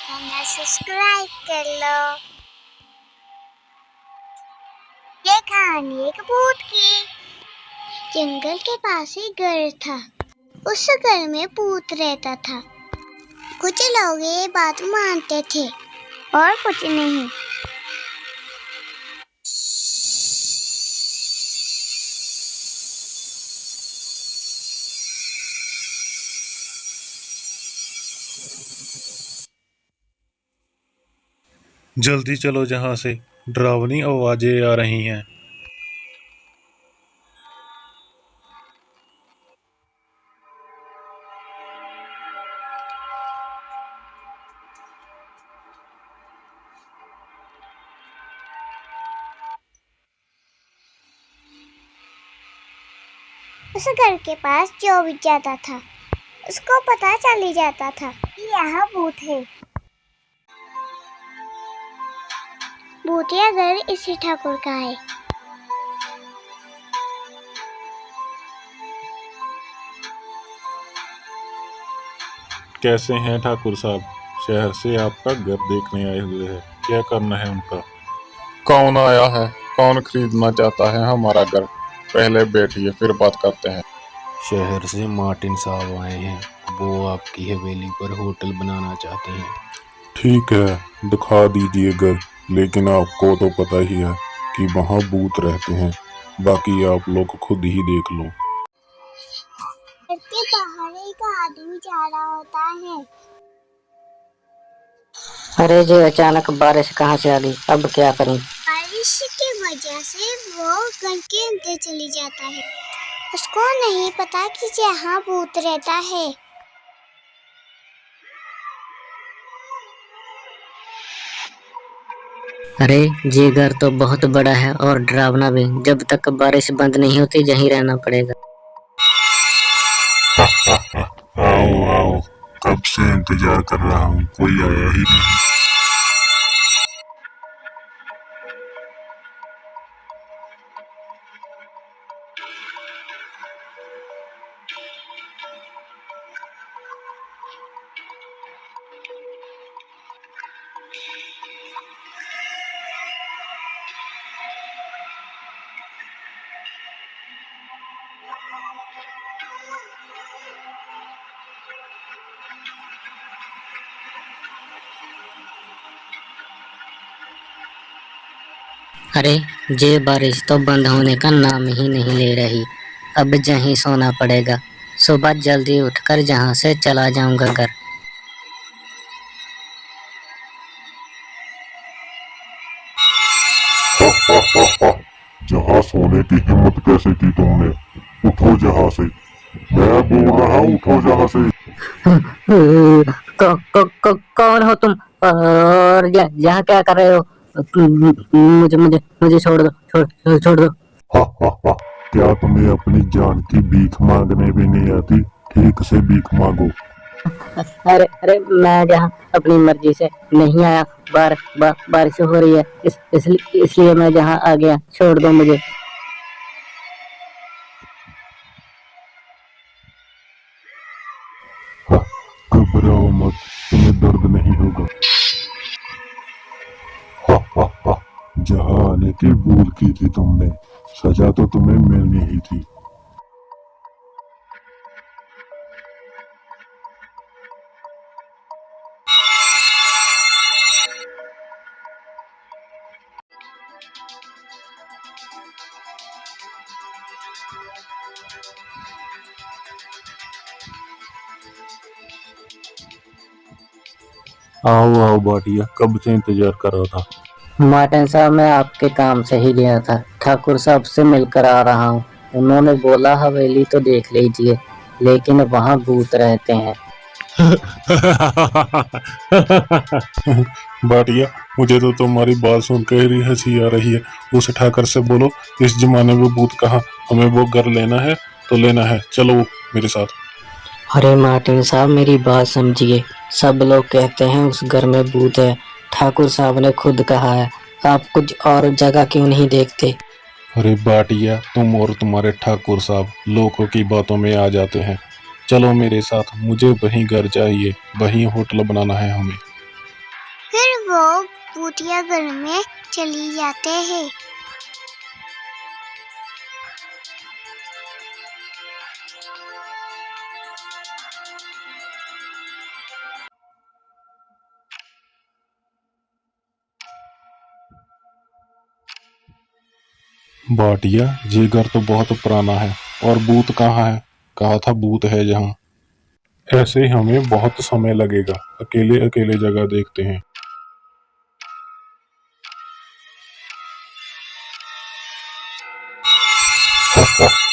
Channel subscribe कर लो। ये कहानी एक भूत की। जंगल के पास एक घर था। उस घर में भूत रहता था। कुछ लोग ये बात मानते थे और कुछ नहीं। जल्दी चलो जहाँ से डरावनी आवाजें आ रही हैं। उस घर के पास जो भी जाता था उसको पता चल ही जाता था कि यहाँ भूत है। भूतिया घर इसी ठाकुर का है। कैसे हैं ठाकुर साहब? शहर से आपका घर देखने आए हुए हैं। क्या करना है उनका? कौन आया है? कौन खरीदना चाहता है हमारा घर? पहले बैठिए फिर बात करते हैं। शहर से मार्टिन साहब आए हैं। वो आपकी हवेली पर होटल बनाना चाहते हैं। ठीक है, दिखा दीजिए घर, लेकिन आपको तो पता ही है कि वहाँ भूत रहते हैं। बाकी आप लोग खुद ही देख लो। घर के बाहर एक आदमी जा रहा होता है। अरे जी, अचानक बारिश कहाँ से आ गई? अब क्या करूं? बारिश की वजह से वो घर के अंदर चली जाता है। उसको नहीं पता कि यहाँ भूत रहता है। अरे जी, घर तो बहुत बड़ा है और डरावना भी। जब तक बारिश बंद नहीं होती यहीं रहना पड़ेगा। आओ आओ, कब से इंतजार कर रहा हूँ, कोई आया ही नहीं। अरे जी, बारिश तो बंद होने का नाम ही नहीं ले रही। अब यहीं सोना पड़ेगा। सुबह जल्दी उठकर जहाँ से चला जाऊंगा घर। जहाँ सोने की हिम्मत कैसे की तुमने? उठो जहाँ से, मैं बोल रहा हूँ, उठो जहाँ से। कौन हो तुम और यहाँ क्या कर रहे हो? मुझे मुझे मुझे छोड़ दो, छोड़ दो। क्या तुम्हें अपनी जान की भीख मांगने भी नहीं आती? ठीक से भीख मांगो। अरे अरे, मैं यहाँ अपनी मर्जी से नहीं आया। बारिश हो रही है, इसलिए मैं यहाँ आ गया। छोड़ दो मुझे। घबराओ मत, तुम्हें दर्द नहीं होगा। जहाँ आने की भूल की थी तुमने, सजा तो तुम्हें मिलनी ही थी। आओ आओ बाटिया, कब से इंतजार कर रहा था। मार्टिन साहब, मैं आपके काम से ही गया था। ठाकुर साहब से मिलकर आ रहा हूँ। उन्होंने बोला हवेली तो देख लीजिए, लेकिन वहाँ भूत रहते हैं। बाटिया, मुझे तो तुम्हारी बात सुनकर ही हंसी आ रही है। उस ठाकर से बोलो, इस जमाने में भूत कहाँ, हमें वो घर लेना है तो लेना है, चलो मेरे साथ। अरे मार्टिन साहब, मेरी बात समझिए। सब लोग कहते हैं उस घर में भूत है। ठाकुर साहब ने खुद कहा है। आप कुछ और जगह क्यों नहीं देखते? अरे बाटिया, तुम और तुम्हारे ठाकुर साहब लोगों की बातों में आ जाते हैं। चलो मेरे साथ, मुझे वहीं घर चाहिए, वहीं होटल बनाना है हमें। वो भूतिया घर में चली जाते हैं। बाटिया, ये घर तो बहुत पुराना है और भूत कहाँ है? कहा था भूत है जहाँ। ऐसे ही हमें बहुत समय लगेगा, अकेले अकेले जगह देखते हैं।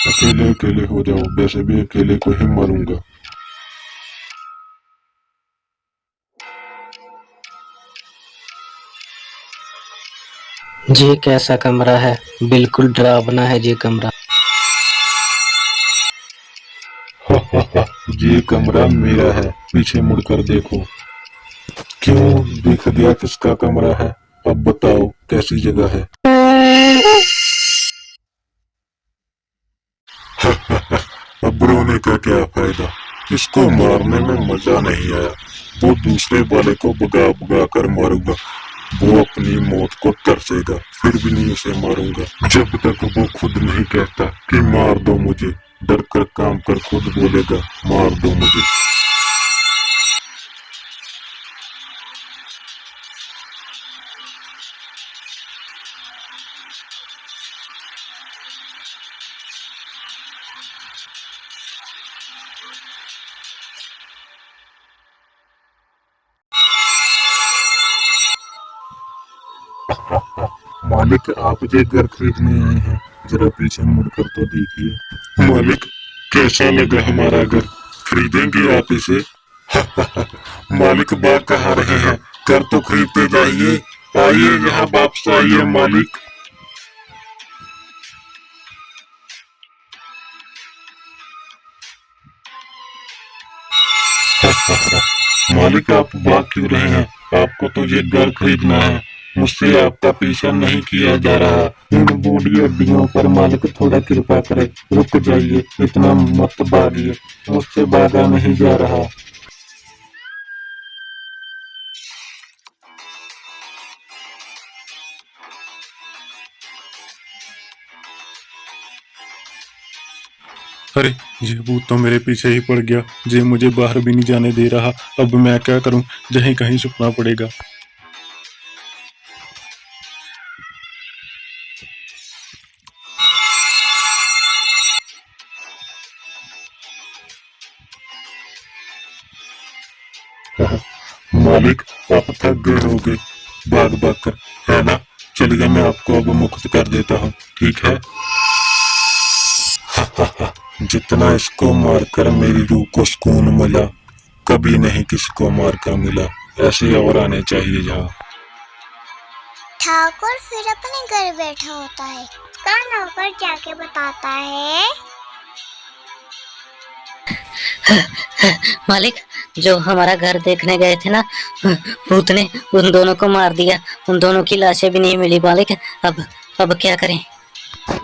अकेले अकेले हो जाओ, वैसे भी अकेले को ही मरूंगा। ये कैसा कमरा है? बिल्कुल डरावना है ये कमरा। ये कमरा मेरा है, पीछे मुड़कर देखो। क्यों, दिख गया किसका कमरा है? अब बताओ कैसी जगह है? अब रोने का क्या फायदा, इसको मारने में मजा नहीं आया। वो दूसरे वाले को भगा भगा कर मारूंगा, वो अपनी मौत को तरसेगा, फिर भी नहीं उसे मारूंगा जब तक वो खुद नहीं कहता कि मार दो मुझे। डर कर काम कर खुद बोलेगा मार दो मुझे। मालिक, आप ये घर खरीदने आए हैं? जरा पीछे मुड़कर तो देखिए। मालिक, कैसा लगा हमारा घर? खरीदेंगे आप इसे? मालिक बात कहाँ रहे हैं? घर तो खरीदते जाइए। आइए यहाँ वापस आइए मालिक। मालिक, आप भाग क्यों रहे हैं? आपको तो ये घर खरीदना है, मुझसे आपका पीछा नहीं किया जा रहा। इन बूढ़ी हड्डियों पर मालिक थोड़ा कृपा करे, रुक जाइए, इतना मत भागिए, मुझसे भागा नहीं जा रहा। अरे, ये भूत तो मेरे पीछे ही पड़ गया, ये मुझे बाहर भी नहीं जाने दे रहा। अब मैं क्या करूं? यहीं कहीं छुपना पड़ेगा। मालिक, आप थक गए होगे भाग भाग कर, है ना? चलिए मैं आपको अब मुक्त कर देता हूँ, ठीक है? जितना इसको मारकर मेरी रूह को सुकून मिला, कभी नहीं किसको मारकर मिला। ऐसे और आने चाहिए यहाँ। ठाकुर फिर अपने घर बैठा होता है। उसका नौकर जाके बताता है, मालिक, जो हमारा घर देखने गए थे ना, भूत ने उन दोनों को मार दिया। उन दोनों की लाशें भी नहीं मिली मालिक। अब क्या करें?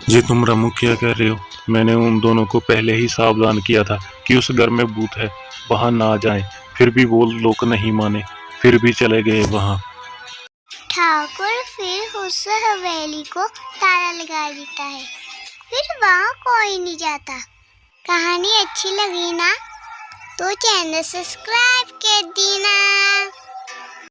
जी तुम रामू क्या कह रहे हो? मैंने उन दोनों को पहले ही सावधान किया था कि उस घर में भूत है, वहां ना जाएं। फिर भी वो लोग नहीं माने, फिर भी चले गए वहां। ठाकुर फिर उस हवेली को ताला लगा देता है। फिर वहाँ कोई नहीं जाता। कहानी अच्छी लगी ना तो चैनल सब्सक्राइब कर देना।